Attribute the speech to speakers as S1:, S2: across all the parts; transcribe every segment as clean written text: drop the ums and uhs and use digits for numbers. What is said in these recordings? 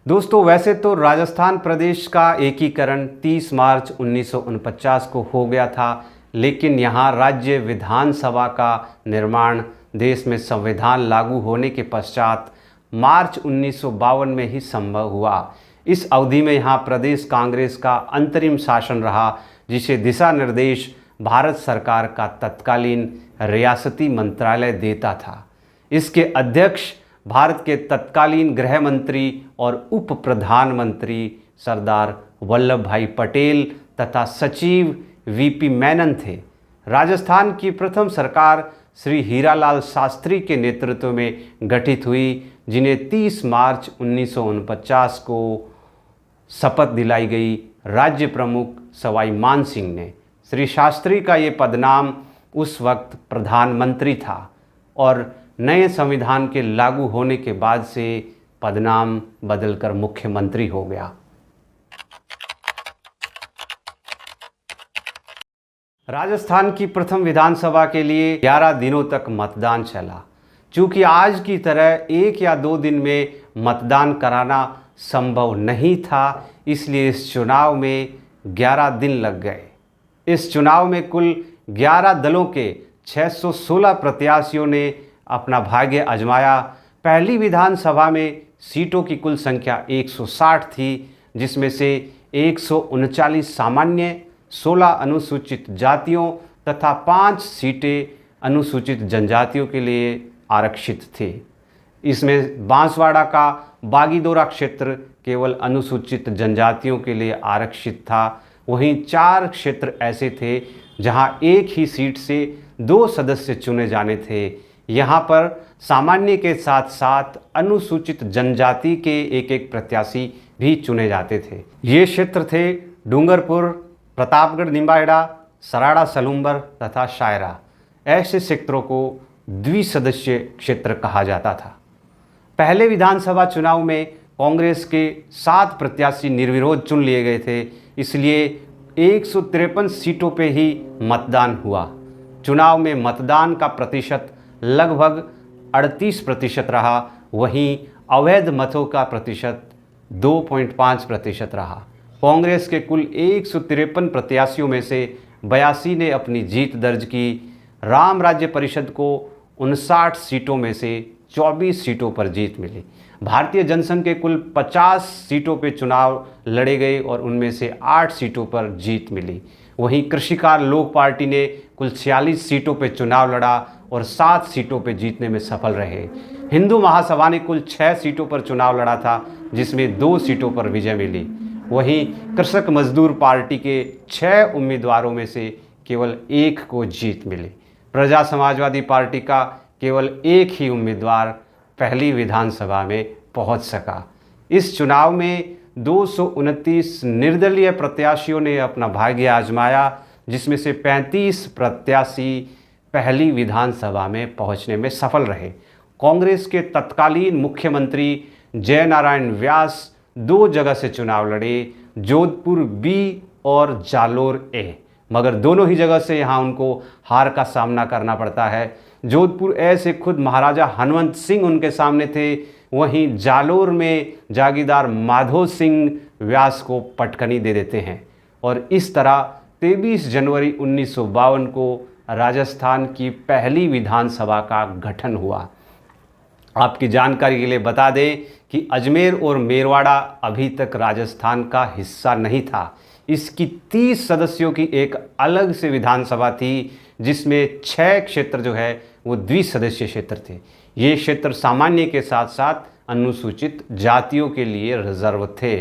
S1: दोस्तों, वैसे तो राजस्थान प्रदेश का एकीकरण 30 मार्च 1949 को हो गया था, लेकिन यहाँ राज्य विधानसभा का निर्माण देश में संविधान लागू होने के पश्चात मार्च 1952 में ही संभव हुआ। इस अवधि में यहाँ प्रदेश कांग्रेस का अंतरिम शासन रहा, जिसे दिशा निर्देश भारत सरकार का तत्कालीन रियासती मंत्रालय देता था। इसके अध्यक्ष भारत के तत्कालीन गृह मंत्री और उप प्रधानमंत्री सरदार वल्लभ भाई पटेल तथा सचिव वीपी मेनन थे। राजस्थान की प्रथम सरकार श्री हीरालाल शास्त्री के नेतृत्व में गठित हुई, जिन्हें 30 मार्च 1949 को शपथ दिलाई गई राज्य प्रमुख सवाई मान सिंह ने। श्री शास्त्री का ये पदनाम उस वक्त प्रधानमंत्री था और नए संविधान के लागू होने के बाद से पदनाम बदलकर मुख्यमंत्री हो गया। राजस्थान की प्रथम विधानसभा के लिए 11 दिनों तक मतदान चला। चूँकि आज की तरह 1 या 2 दिन में मतदान कराना संभव नहीं था, इसलिए इस चुनाव में 11 दिन लग गए। इस चुनाव में कुल 11 दलों के 616 प्रत्याशियों ने अपना भाग्य आजमाया। पहली विधानसभा में सीटों की कुल संख्या 160 थी, जिसमें से 139 सामान्य, 16 अनुसूचित जातियों तथा 5 सीटें अनुसूचित जनजातियों के लिए आरक्षित थे। इसमें बांसवाड़ा का बागीदोरा क्षेत्र केवल अनुसूचित जनजातियों के लिए आरक्षित था। वहीं 4 क्षेत्र ऐसे थे जहां एक ही सीट से 2 सदस्य चुने जाने थे। यहाँ पर सामान्य के साथ साथ अनुसूचित जनजाति के एक प्रत्याशी भी चुने जाते थे। ये क्षेत्र थे डूंगरपुर, प्रतापगढ़ निम्बाहेड़ा, सराड़ा सलूम्बर तथा शायरा। ऐसे क्षेत्रों को द्विसदस्यीय क्षेत्र कहा जाता था। पहले विधानसभा चुनाव में कांग्रेस के 7 प्रत्याशी निर्विरोध चुन लिए गए थे, इसलिए 153 सीटों पे ही मतदान हुआ। चुनाव में मतदान का प्रतिशत लगभग 38% रहा। वहीं अवैध मतों का प्रतिशत 2.5% रहा। कांग्रेस के कुल 153 प्रत्याशियों में से 82 ने अपनी जीत दर्ज की। राम राज्य परिषद को 59 सीटों में से 24 सीटों पर जीत मिली। भारतीय जनसंघ के कुल 50 सीटों पर चुनाव लड़े गए और उनमें से 8 सीटों पर जीत मिली। वहीं कृषिकार लोक पार्टी ने कुल 46 सीटों पर चुनाव लड़ा और 7 सीटों पर जीतने में सफल रहे। हिंदू महासभा ने कुल 6 सीटों पर चुनाव लड़ा था, जिसमें 2 सीटों पर विजय मिली। वहीं कृषक मजदूर पार्टी के 6 उम्मीदवारों में से केवल 1 को जीत मिली। प्रजा समाजवादी पार्टी का केवल 1 ही उम्मीदवार पहली विधानसभा में पहुंच सका। इस चुनाव में 229 निर्दलीय प्रत्याशियों ने अपना भाग्य आजमाया, जिसमें से 35 प्रत्याशी पहली विधानसभा में पहुंचने में सफल रहे। कांग्रेस के तत्कालीन मुख्यमंत्री जयनारायण व्यास 2 जगह से चुनाव लड़े, जोधपुर बी और जालोर ए, मगर दोनों ही जगह से यहां उनको हार का सामना करना पड़ता है। जोधपुर ए से खुद महाराजा हनुमंत सिंह उनके सामने थे। वहीं जालोर में जागीरदार माधो सिंह व्यास को पटकनी दे देते हैं और इस तरह 23 जनवरी 1952 को राजस्थान की पहली विधानसभा का गठन हुआ। आपकी जानकारी के लिए बता दें कि अजमेर और मेरवाड़ा अभी तक राजस्थान का हिस्सा नहीं था। इसकी 30 सदस्यों की एक अलग से विधानसभा थी, जिसमें 6 क्षेत्र जो है वो द्विसदस्यीय क्षेत्र थे। ये क्षेत्र सामान्य के साथ साथ अनुसूचित जातियों के लिए रिजर्व थे।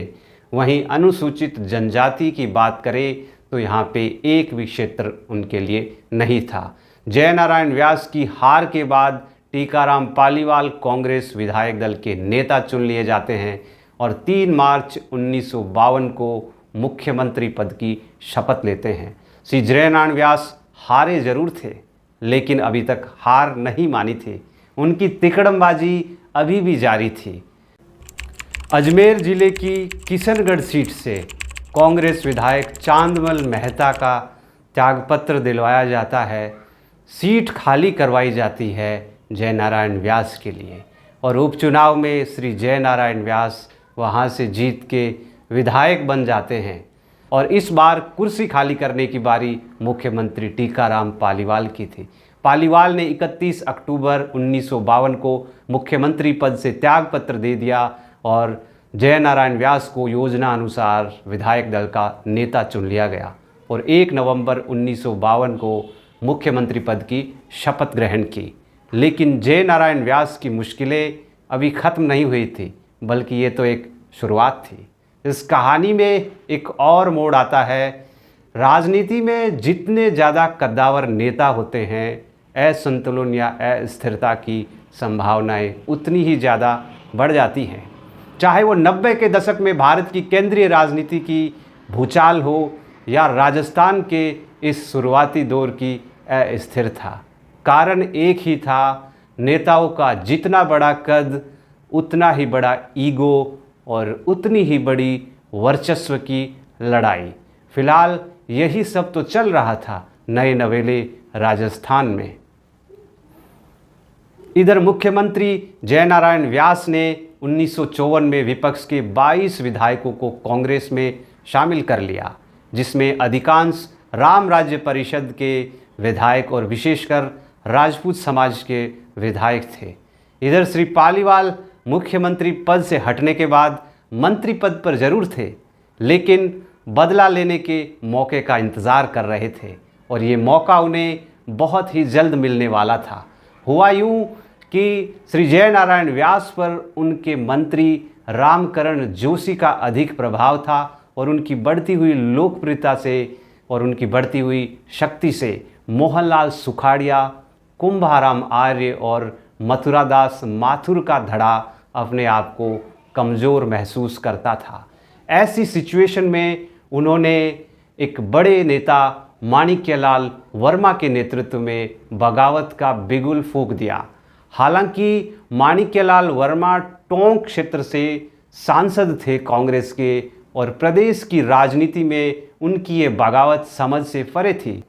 S1: वहीं अनुसूचित जनजाति की बात करें तो यहाँ पे एक भी क्षेत्र उनके लिए नहीं था। जयनारायण व्यास की हार के बाद टीकाराम पालीवाल कांग्रेस विधायक दल के नेता चुन लिए जाते हैं और 3 मार्च 1952 को मुख्यमंत्री पद की शपथ लेते हैं। श्री जयनारायण व्यास हारे जरूर थे, लेकिन अभी तक हार नहीं मानी थी। उनकी तिकड़मबाजी अभी भी जारी थी। अजमेर जिले की किशनगढ़ सीट से कांग्रेस विधायक चांदमल मेहता का त्यागपत्र दिलवाया जाता है। सीट खाली करवाई जाती है जयनारायण व्यास के लिए और उपचुनाव में श्री जयनारायण व्यास वहाँ से जीत के विधायक बन जाते हैं और इस बार कुर्सी खाली करने की बारी मुख्यमंत्री टीकाराम पालीवाल की थी। पालीवाल ने 31 अक्टूबर 1952 को मुख्यमंत्री पद से त्यागपत्र दे दिया और जयनारायण व्यास को योजना अनुसार विधायक दल का नेता चुन लिया गया और 1 नवंबर 1952 को मुख्यमंत्री पद की शपथ ग्रहण की। लेकिन जयनारायण व्यास की मुश्किलें अभी ख़त्म नहीं हुई थी, बल्कि ये तो एक शुरुआत थी। इस कहानी में एक और मोड़ आता है। राजनीति में जितने ज़्यादा कद्दावर नेता होते हैं, असंतुलन या अस्थिरता की संभावनाएं उतनी ही ज़्यादा बढ़ जाती हैं। चाहे वो 90 के दशक में भारत की केंद्रीय राजनीति की भूचाल हो या राजस्थान के इस शुरुआती दौर की अस्थिरता, कारण एक ही था, नेताओं का जितना बड़ा कद उतना ही बड़ा ईगो और उतनी ही बड़ी वर्चस्व की लड़ाई। फिलहाल यही सब तो चल रहा था नए नवेले राजस्थान में। इधर मुख्यमंत्री जयनारायण व्यास ने 1954 में विपक्ष के 22 विधायकों को कांग्रेस में शामिल कर लिया, जिसमें अधिकांश राम राज्य परिषद के विधायक और विशेषकर राजपूत समाज के विधायक थे। इधर श्री पालीवाल मुख्यमंत्री पद से हटने के बाद मंत्री पद पर जरूर थे, लेकिन बदला लेने के मौके का इंतज़ार कर रहे थे और ये मौका उन्हें बहुत ही जल्द मिलने वाला था। हुआ यूँ कि श्री जयनारायण व्यास पर उनके मंत्री रामकरण जोशी का अधिक प्रभाव था और उनकी बढ़ती हुई लोकप्रियता से और उनकी बढ़ती हुई शक्ति से मोहनलाल सुखाड़िया, कुंभाराम आर्य और मथुरादास माथुर का धड़ा अपने आप को कमज़ोर महसूस करता था। ऐसी सिचुएशन में उन्होंने एक बड़े नेता माणिक्यलाल वर्मा के नेतृत्व में बगावत का बिगुल फूंक दिया। हालांकि माणिक्यलाल वर्मा टोंक क्षेत्र से सांसद थे कांग्रेस के और प्रदेश की राजनीति में उनकी ये बगावत समझ से परे थी।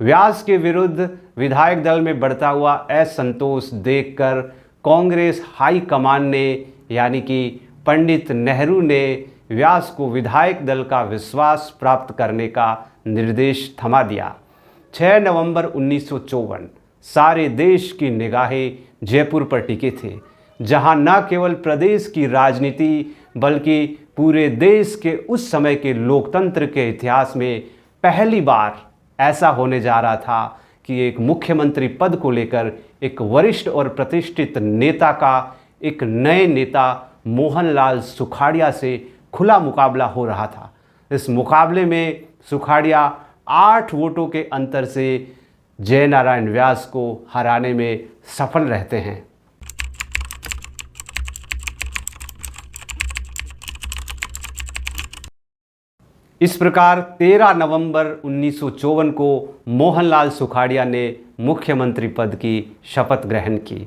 S1: व्यास के विरुद्ध विधायक दल में बढ़ता हुआ असंतोष देखकर कांग्रेस हाई कमान ने यानी कि पंडित नेहरू ने व्यास को विधायक दल का विश्वास प्राप्त करने का निर्देश थमा दिया। 6 नवंबर 1954 सारे देश की निगाहें जयपुर पर टिके थे, जहां न केवल प्रदेश की राजनीति बल्कि पूरे देश के उस समय के लोकतंत्र के इतिहास में पहली बार ऐसा होने जा रहा था कि एक मुख्यमंत्री पद को लेकर एक वरिष्ठ और प्रतिष्ठित नेता का एक नए नेता मोहनलाल सुखाड़िया से खुला मुकाबला हो रहा था। इस मुकाबले में सुखाड़िया 8 वोटों के अंतर से जयनारायण व्यास को हराने में सफल रहते हैं। इस प्रकार 13 नवंबर 1954 को मोहनलाल सुखाड़िया ने मुख्यमंत्री पद की शपथ ग्रहण की।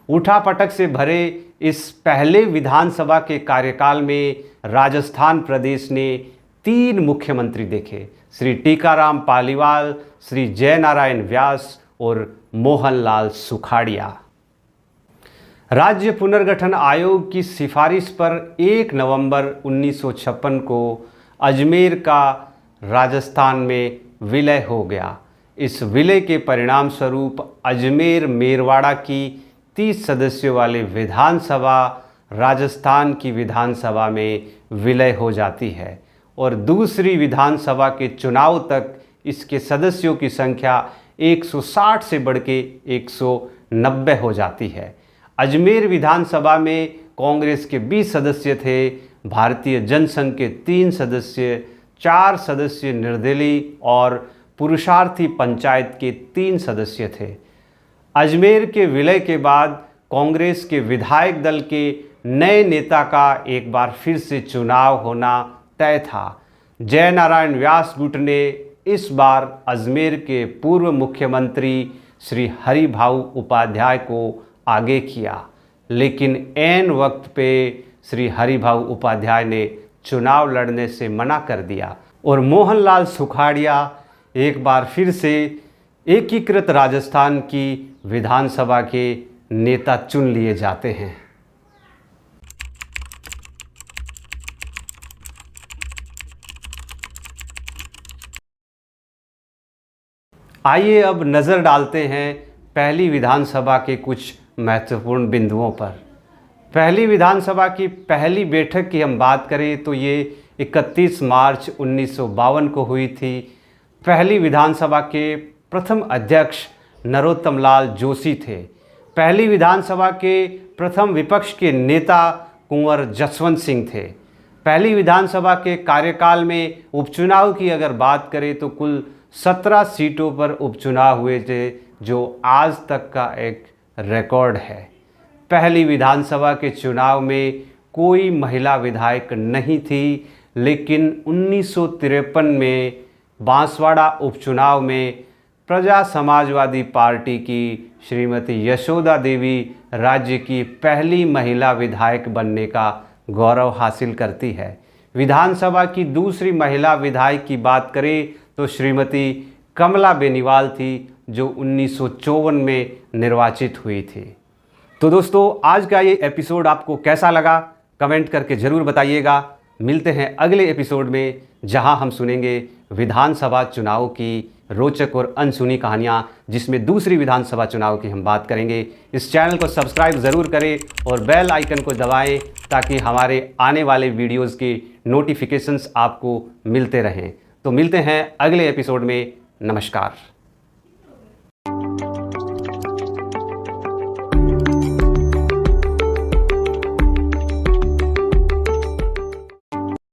S1: उठापटक से भरे इस पहले विधानसभा के कार्यकाल में राजस्थान प्रदेश ने 3 मुख्यमंत्री देखे, श्री टीकाराम पालीवाल, श्री जयनारायण व्यास और मोहनलाल सुखाड़िया। राज्य पुनर्गठन आयोग की सिफारिश पर 1 नवंबर 1956 को अजमेर का राजस्थान में विलय हो गया। इस विलय के परिणाम स्वरूप अजमेर मेरवाड़ा की 30 सदस्यों वाली विधानसभा राजस्थान की विधानसभा में विलय हो जाती है और दूसरी विधानसभा के चुनाव तक इसके सदस्यों की संख्या 160 से बढ़ के 190 हो जाती है। अजमेर विधानसभा में कांग्रेस के 20 सदस्य थे, भारतीय जनसंघ के 3 सदस्य, 4 सदस्य निर्दलीय और पुरुषार्थी पंचायत के 3 सदस्य थे। अजमेर के विलय के बाद कांग्रेस के विधायक दल के नए नेता का एक बार फिर से चुनाव होना तय था। जयनारायण व्यास गुट ने इस बार अजमेर के पूर्व मुख्यमंत्री श्री हरिभाऊ उपाध्याय को आगे किया, लेकिन ऐन वक्त पे श्री हरिभाऊ उपाध्याय ने चुनाव लड़ने से मना कर दिया और मोहनलाल सुखाड़िया एक बार फिर से एकीकृत राजस्थान की विधानसभा के नेता चुन लिए जाते हैं। आइए अब नज़र डालते हैं पहली विधानसभा के कुछ महत्वपूर्ण बिंदुओं पर। पहली विधानसभा की पहली बैठक की हम बात करें तो ये 31 मार्च 1952 को हुई थी। पहली विधानसभा के प्रथम अध्यक्ष नरोत्तम लाल जोशी थे। पहली विधानसभा के प्रथम विपक्ष के नेता कुंवर जसवंत सिंह थे। पहली विधानसभा के कार्यकाल में उपचुनाव की अगर बात करें तो कुल 17 सीटों पर उपचुनाव हुए थे, जो आज तक का एक रिकॉर्ड है। पहली विधानसभा के चुनाव में कोई महिला विधायक नहीं थी, लेकिन 1953 में बांसवाड़ा उपचुनाव में प्रजा समाजवादी पार्टी की श्रीमती यशोदा देवी राज्य की पहली महिला विधायक बनने का गौरव हासिल करती है। विधानसभा की दूसरी महिला विधायक की बात करें तो श्रीमती कमला बेनीवाल थी, जो 1954 में निर्वाचित हुई थी। तो दोस्तों, आज का ये एपिसोड आपको कैसा लगा कमेंट करके ज़रूर बताइएगा। मिलते हैं अगले एपिसोड में, जहां हम सुनेंगे विधानसभा चुनाव की रोचक और अनसुनी कहानियां, जिसमें दूसरी विधानसभा चुनाव की हम बात करेंगे। इस चैनल को सब्सक्राइब ज़रूर करें और बेल आइकन को दबाएं ताकि हमारे आने वाले वीडियोस की नोटिफिकेशंस आपको मिलते रहें। तो मिलते हैं अगले एपिसोड में। नमस्कार।